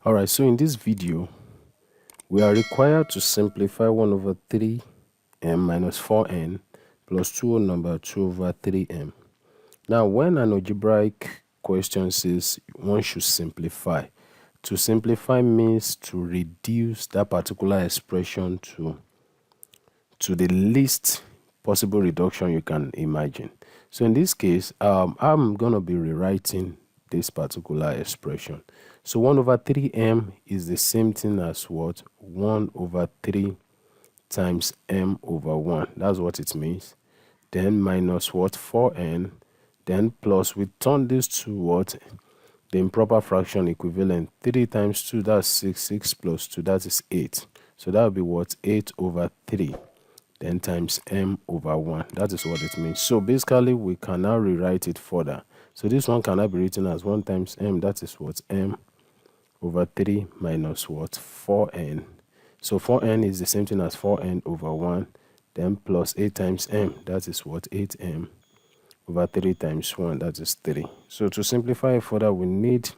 Alright, so in this video, we are required to simplify 1 over 3m minus 4n plus 2 whole number 2 over 3m. Now, when an algebraic question says one should simplify, to simplify means to reduce that particular expression to the least possible reduction you can imagine. So in this case, I'm going to be rewriting this particular expression. So 1 over 3m is the same thing as what? 1 over 3 times m over 1. That's what it means. Then minus what? 4n. Then plus, we turn this to what? The improper fraction equivalent. 3 times 2, that's 6. 6 plus 2, that is 8. So that will be what? 8 over 3. Then times m over 1. That is what it means. So basically, we can now rewrite it further. So this one cannot be written as 1 times m. That is what? M over 3 minus what? 4n. So 4n is the same thing as 4n over 1. Then plus 8 times m. That is what? 8m over 3 times 1. That is 3. So to simplify it further, we need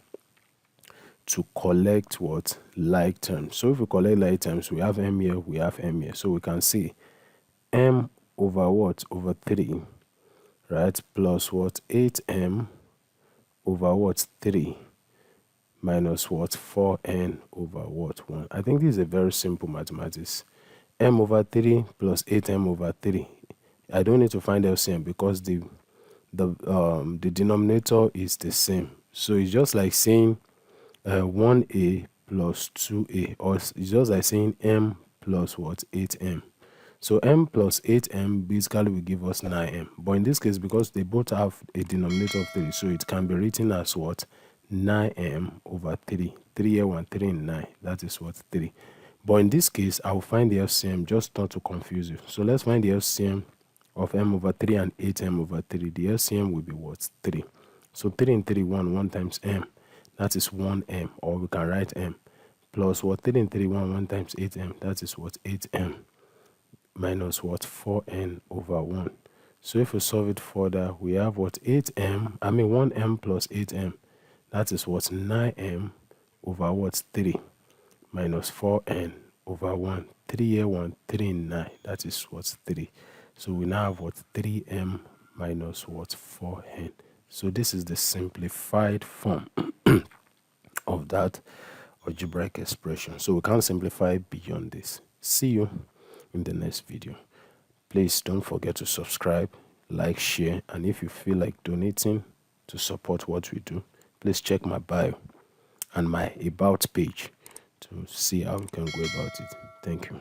to collect what? Like terms. So if we collect like terms, we have m here, we have m here. So we can see m over what? Over 3, right? Plus what? 8m over what? 3 minus what? 4n over what? 1. I think this is a very simple mathematics. M over 3 plus 8m over 3. I don't need to find LCM because the denominator is the same. So it's just like saying 1a plus 2a, or it's just like saying m plus what? 8m. So m plus 8m basically will give us 9m. But in this case, because they both have a denominator of 3, so it can be written as what? 9m over 3. 3 here, 1, 3 in 9. That is what? 3. But in this case, I will find the LCM just not to confuse you. So let's find the LCM of m over 3 and 8m over 3. The LCM will be what? 3. So 3 and 3, 1. 1 times m. That is 1m. Or we can write m. Plus what? 3 and 3, 1. 1 times 8m. That is what? 8m. Minus what? 4n over 1. So if we solve it further, we have what? 1m plus 8m. That is what? 9m over what? 3 minus 4n over 1. 3 here, 1, 3 in 9. That is what? 3. So we now have what? 3m minus what? 4n. So this is the simplified form of that algebraic expression. So we can't simplify beyond this. See you in the next video. Please don't forget to subscribe, like, share, and if you feel like donating to support what we do, please check my bio and my about page to see how we can go about it. Thank you.